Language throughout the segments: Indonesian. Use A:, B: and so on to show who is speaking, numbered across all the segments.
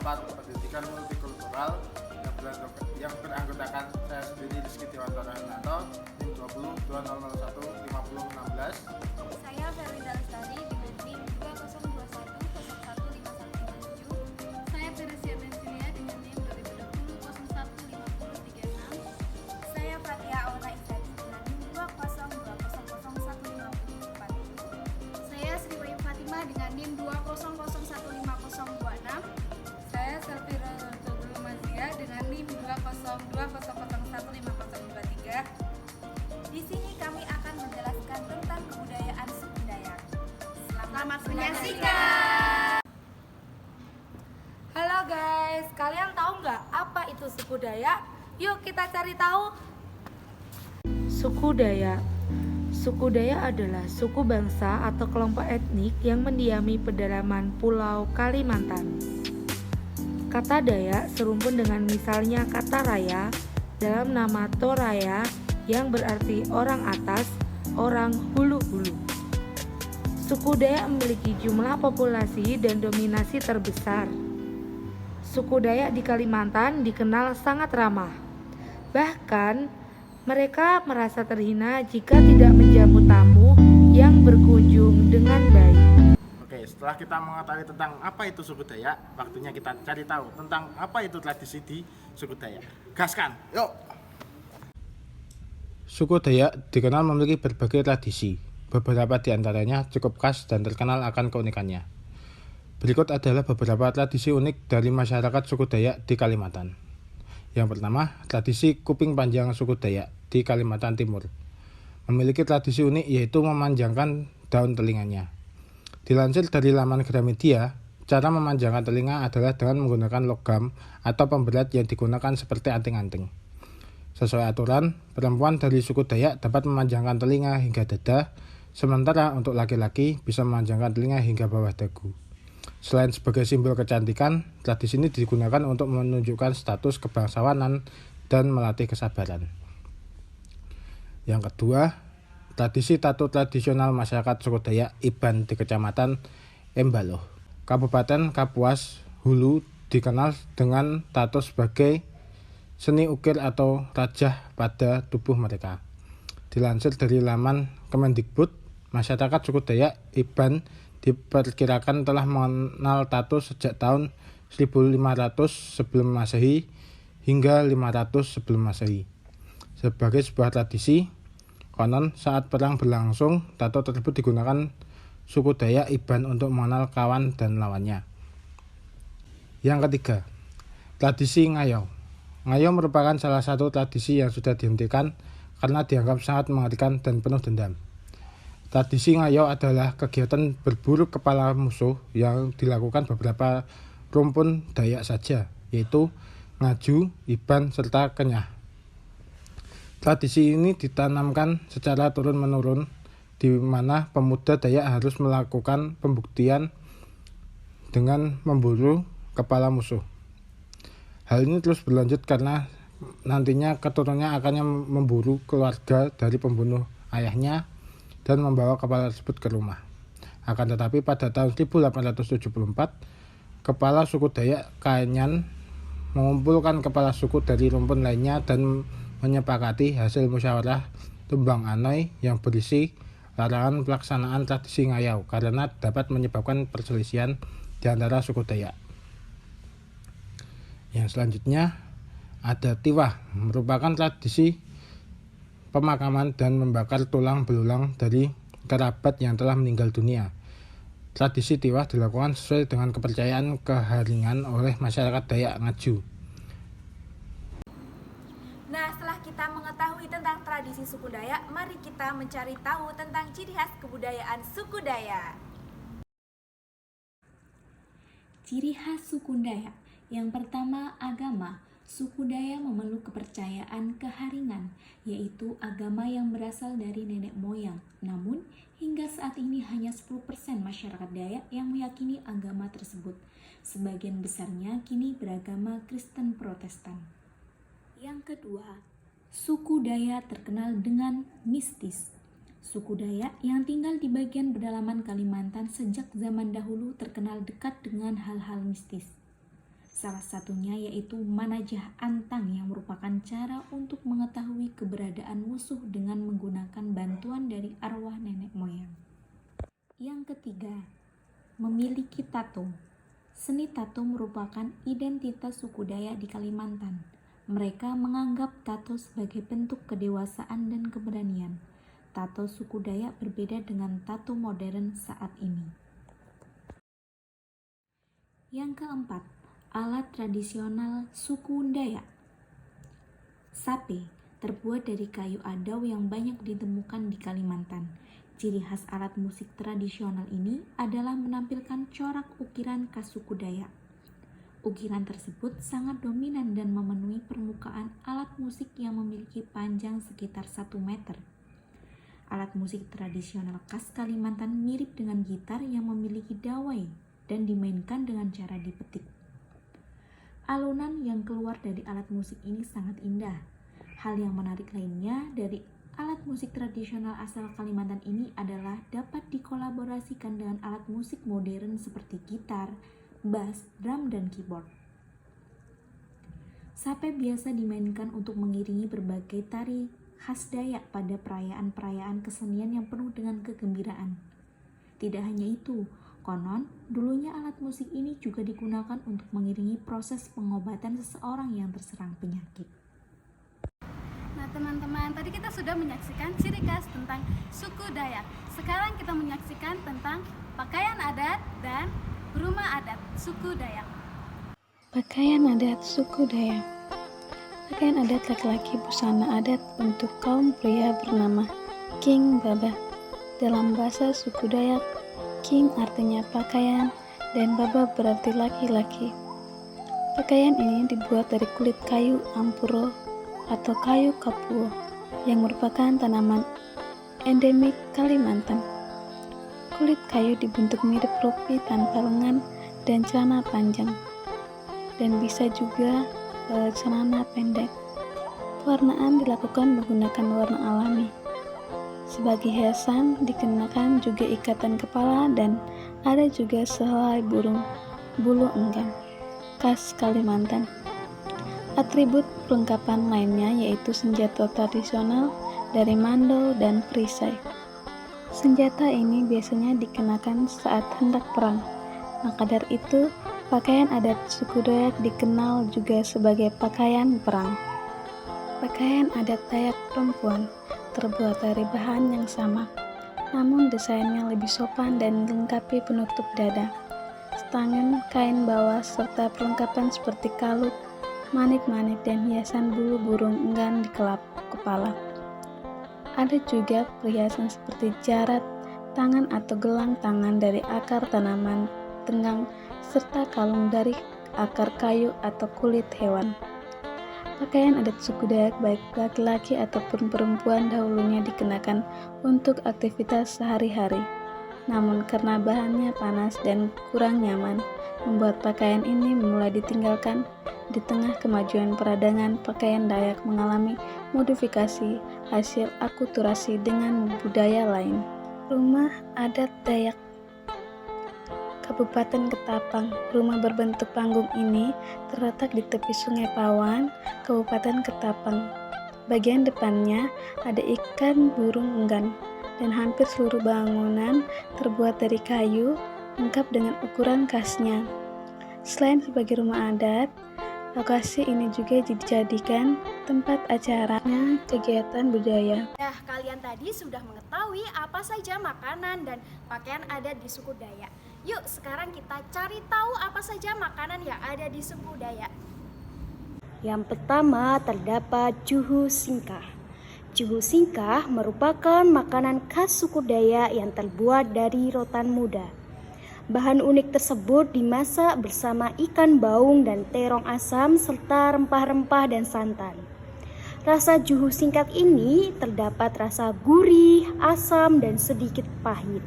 A: 4 pendidikan multikultural yang beranggotakan saya sendiri Rizky Dewantara Hananto, NIM 20 2001 5016.
B: Saya Ferlinda Lestari dengan NIM 2021 015157. Saya Teresia Bensilia dengan NIM 2020 015036. Saya Fatia Auna Isadi dengan NIM 20200154. Saya Sriwayu Fatimah dengan NIM 20015026. Saya Safira Nurul Mazia dengan NIM 2020015023. Di sini kami akan menjelaskan tentang kebudayaan suku Dayak. Selamat menyaksikan.
C: Halo guys, kalian tahu nggak apa itu suku Dayak? Yuk kita cari tahu.
D: Suku Dayak. Suku Dayak adalah suku bangsa atau kelompok etnik yang mendiami pedalaman Pulau Kalimantan. Kata Dayak serumpun dengan misalnya kata Raya dalam nama Toraya yang berarti orang atas, orang hulu-hulu. Suku Dayak memiliki jumlah populasi dan dominasi terbesar. Suku Dayak di Kalimantan dikenal sangat ramah. Bahkan mereka merasa terhina jika tidak menjamu tamu yang berkunjung dengan baik.
A: Oke, setelah kita mengetahui tentang apa itu suku Dayak, waktunya kita cari tahu tentang apa itu tradisi di suku Dayak. Gaskan, yuk!
E: Suku Dayak dikenal memiliki berbagai tradisi. Beberapa di antaranya cukup khas dan terkenal akan keunikannya. Berikut adalah beberapa tradisi unik dari masyarakat suku Dayak di Kalimantan. Yang pertama, tradisi kuping panjang suku Dayak di Kalimantan Timur. Memiliki tradisi unik yaitu memanjangkan daun telinganya. Dilansir dari laman Gramedia, cara memanjangkan telinga adalah dengan menggunakan logam atau pemberat yang digunakan seperti anting-anting. Sesuai aturan, perempuan dari suku Dayak dapat memanjangkan telinga hingga dada, sementara untuk laki-laki bisa memanjangkan telinga hingga bawah dagu. Selain sebagai simbol kecantikan, tradisi ini digunakan untuk menunjukkan status kebangsawanan dan melatih kesabaran. Yang kedua, tradisi tato tradisional masyarakat suku Dayak Iban di Kecamatan Embaloh, Kabupaten Kapuas Hulu dikenal dengan tato sebagai seni ukir atau rajah pada tubuh mereka. Dilansir dari laman Kemendikbud, masyarakat suku Dayak Iban diperkirakan telah mengenal tato sejak tahun 1500 sebelum Masehi hingga 500 sebelum Masehi. Sebagai sebuah tradisi, konon saat perang berlangsung, tato tersebut digunakan suku Dayak Iban untuk mengenal kawan dan lawannya. Yang ketiga, tradisi Ngayau. Ngayau merupakan salah satu tradisi yang sudah dihentikan karena dianggap sangat mengerikan dan penuh dendam. Tradisi Ngayau adalah kegiatan berburu kepala musuh yang dilakukan beberapa rumpun Dayak saja, yaitu Ngaju, Iban, serta Kenyah. Tradisi ini ditanamkan secara turun-menurun, di mana pemuda Dayak harus melakukan pembuktian dengan memburu kepala musuh. Hal ini terus berlanjut karena nantinya keturunannya akan memburu keluarga dari pembunuh ayahnya dan membawa kepala tersebut ke rumah. Akan tetapi pada tahun 1874, kepala suku Dayak Kaenyan mengumpulkan kepala suku dari rumpun lainnya dan menyepakati hasil musyawarah tumbang anoy yang berisi larangan pelaksanaan tradisi Ngayau karena dapat menyebabkan perselisihan di antara suku Dayak. Yang selanjutnya ada Tiwah, merupakan tradisi pemakaman dan membakar tulang belulang dari kerabat yang telah meninggal dunia. Tradisi Tiwah dilakukan sesuai dengan kepercayaan keharingan oleh masyarakat Dayak Ngaju.
B: Nah, setelah kita mengetahui tentang tradisi suku Dayak, mari kita mencari tahu tentang ciri khas kebudayaan suku Dayak.
F: Ciri khas suku Dayak. Yang pertama, agama. Suku Dayak memeluk kepercayaan keharingan, yaitu agama yang berasal dari nenek moyang. Namun, hingga saat ini hanya 10% masyarakat Dayak yang meyakini agama tersebut. Sebagian besarnya kini beragama Kristen Protestan. Yang kedua, suku Dayak terkenal dengan mistis. Suku Dayak yang tinggal di bagian pedalaman Kalimantan sejak zaman dahulu terkenal dekat dengan hal-hal mistis. Salah satunya yaitu manajah antang yang merupakan cara untuk mengetahui keberadaan musuh dengan menggunakan bantuan dari arwah nenek moyang. Yang ketiga, memiliki tato. Seni tato merupakan identitas suku Dayak di Kalimantan. Mereka menganggap tato sebagai bentuk kedewasaan dan keberanian. Tato suku Dayak berbeda dengan tato modern saat ini. Yang keempat, alat tradisional suku Dayak. Sape terbuat dari kayu adau yang banyak ditemukan di Kalimantan. Ciri khas alat musik tradisional ini adalah menampilkan corak ukiran khas suku Dayak. Ukiran tersebut sangat dominan dan memenuhi permukaan alat musik yang memiliki panjang sekitar 1 meter. Alat musik tradisional khas Kalimantan mirip dengan gitar yang memiliki dawai dan dimainkan dengan cara dipetik. Alunan yang keluar dari alat musik ini sangat indah. Hal yang menarik lainnya dari alat musik tradisional asal Kalimantan ini adalah dapat dikolaborasikan dengan alat musik modern seperti gitar, bass, drum, dan keyboard. Sape biasa dimainkan untuk mengiringi berbagai tari khas Dayak pada perayaan-perayaan kesenian yang penuh dengan kegembiraan. Tidak hanya itu, konon, dulunya alat musik ini juga digunakan untuk mengiringi proses pengobatan seseorang yang terserang penyakit.
C: Nah teman-teman, tadi kita sudah menyaksikan ciri khas tentang suku Dayak. Sekarang kita menyaksikan tentang pakaian adat dan rumah adat suku Dayak.
G: Pakaian adat suku Dayak. Pakaian adat laki-laki busana adat untuk kaum pria bernama King Baba. Dalam bahasa suku Dayak, King artinya pakaian dan Baba berarti laki-laki. Pakaian ini dibuat dari kulit kayu ampuro atau kayu kapuo yang merupakan tanaman endemik Kalimantan. Kulit kayu dibentuk mirip rompi tanpa lengan dan celana panjang, dan bisa juga celana pendek. Pewarnaan dilakukan menggunakan warna alami. Sebagai hiasan dikenakan juga ikatan kepala dan ada juga sehelai burung bulu enggan khas Kalimantan. Atribut perlengkapan lainnya yaitu senjata tradisional dari mandau dan perisai. Senjata ini biasanya dikenakan saat hendak perang. Maka dari itu, pakaian adat suku Dayak dikenal juga sebagai pakaian perang. Pakaian adat Dayak perempuan terbuat dari bahan yang sama, namun desainnya lebih sopan dan melengkapi penutup dada, setangan, kain bawah, serta perlengkapan seperti kalung, manit-manit, dan hiasan bulu burung enggan di kelap kepala. Ada juga perhiasan seperti jarat tangan atau gelang tangan dari akar tanaman tenggang, serta kalung dari akar kayu atau kulit hewan. Pakaian adat suku Dayak baik laki-laki ataupun perempuan dahulunya dikenakan untuk aktivitas sehari-hari. Namun karena bahannya panas dan kurang nyaman, membuat pakaian ini mulai ditinggalkan. Di tengah kemajuan peradaban, pakaian Dayak mengalami modifikasi hasil akulturasi dengan budaya lain. Rumah adat Dayak Kabupaten Ketapang. Rumah berbentuk panggung ini terletak di tepi Sungai Pawan, Kabupaten Ketapang. Bagian depannya ada ikan burung enggan, dan hampir seluruh bangunan terbuat dari kayu, lengkap dengan ukuran khasnya. Selain sebagai rumah adat, lokasi ini juga dijadikan tempat acaranya kegiatan budaya.
B: Nah, kalian tadi sudah mengetahui apa saja makanan dan pakaian adat di suku Dayak. Yuk, sekarang kita cari tahu apa saja makanan yang ada di suku Dayak.
H: Yang pertama terdapat juhu singkah. Juhu singkah merupakan makanan khas suku Dayak yang terbuat dari rotan muda. Bahan unik tersebut dimasak bersama ikan baung dan terong asam serta rempah-rempah dan santan. Rasa juhu singkak ini terdapat rasa gurih, asam, dan sedikit pahit.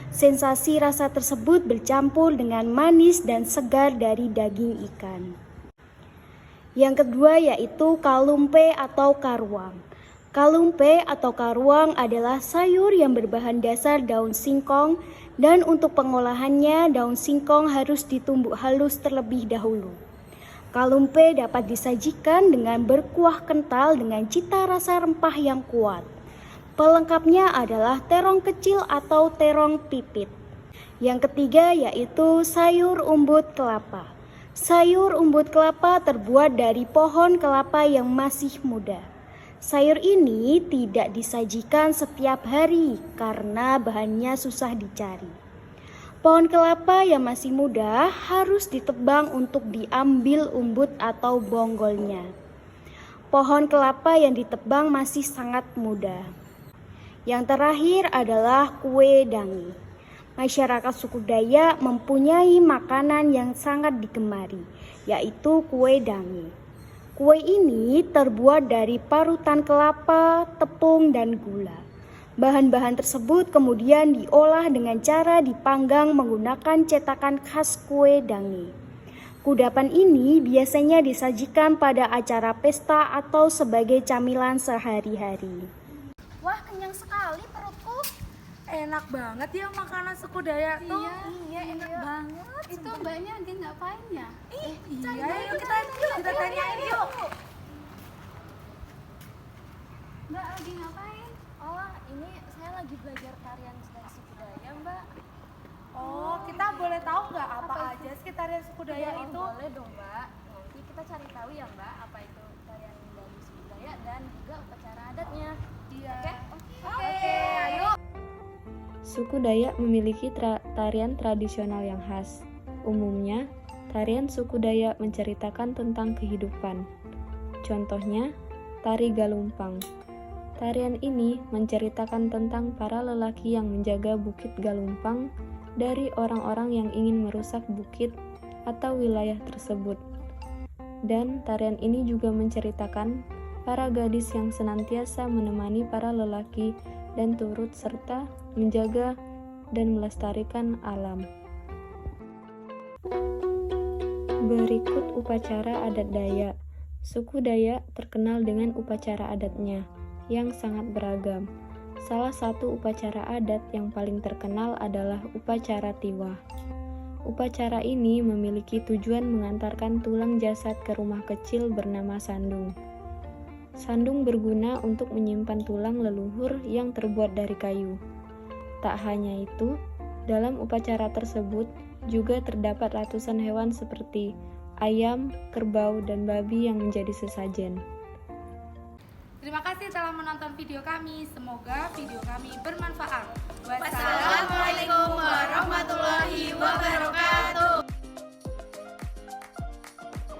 H: Sensasi rasa tersebut bercampur dengan manis dan segar dari daging ikan. Yang kedua yaitu kalumpe atau karuang. Kalumpe atau karuang adalah sayur yang berbahan dasar daun singkong, dan untuk pengolahannya daun singkong harus ditumbuk halus terlebih dahulu. Kalumpe dapat disajikan dengan berkuah kental dengan cita rasa rempah yang kuat. Pelengkapnya adalah terong kecil atau terong pipit. Yang ketiga yaitu sayur umbut kelapa. Sayur umbut kelapa terbuat dari pohon kelapa yang masih muda. Sayur ini tidak disajikan setiap hari karena bahannya susah dicari. Pohon kelapa yang masih muda harus ditebang untuk diambil umbut atau bonggolnya. Pohon kelapa yang ditebang masih sangat muda. Yang terakhir adalah kue dangi. Masyarakat suku Dayak mempunyai makanan yang sangat digemari, yaitu kue dangi. Kue ini terbuat dari parutan kelapa, tepung, dan gula. Bahan-bahan tersebut kemudian diolah dengan cara dipanggang menggunakan cetakan khas kue dangi. Kudapan ini biasanya disajikan pada acara pesta atau sebagai camilan sehari-hari.
B: Wah, kenyang sekali perutku.
D: Enak banget ya makanan suku Dayak tuh.
B: Iya, enak banget.
C: Itu mbaknya lagi ngapain ya?
D: Iya, yuk kita tanyain yuk.
C: Mbak lagi ngapain?
B: Oh, ini saya lagi belajar tarian dari suku Dayak, Mbak.
D: Oh, kita boleh tahu nggak apa aja sih tarian suku Dayak
B: Oh,
D: itu?
B: boleh dong, Mbak. Nanti kita cari tahu ya, Mbak, apa itu tarian dari suku Dayak dan juga upacara adatnya.
D: Iya.
B: Oke, ayo.
G: Suku Dayak memiliki tarian tradisional yang khas. Umumnya, tarian suku Dayak menceritakan tentang kehidupan. Contohnya, tari Galumpang. Tarian ini menceritakan tentang para lelaki yang menjaga Bukit Galumpang dari orang-orang yang ingin merusak bukit atau wilayah tersebut. Dan tarian ini juga menceritakan para gadis yang senantiasa menemani para lelaki dan turut serta menjaga dan melestarikan alam. Berikut upacara adat Dayak. Suku Dayak terkenal dengan upacara adatnya yang sangat beragam. Salah satu upacara adat yang paling terkenal adalah upacara Tiwah. Upacara ini memiliki tujuan mengantarkan tulang jasad ke rumah kecil bernama sandung. Sandung berguna untuk menyimpan tulang leluhur yang terbuat dari kayu. Tak hanya itu, dalam upacara tersebut juga terdapat ratusan hewan seperti ayam, kerbau, dan babi yang menjadi sesajen.
D: Terima kasih telah menonton video kami. Semoga video kami bermanfaat.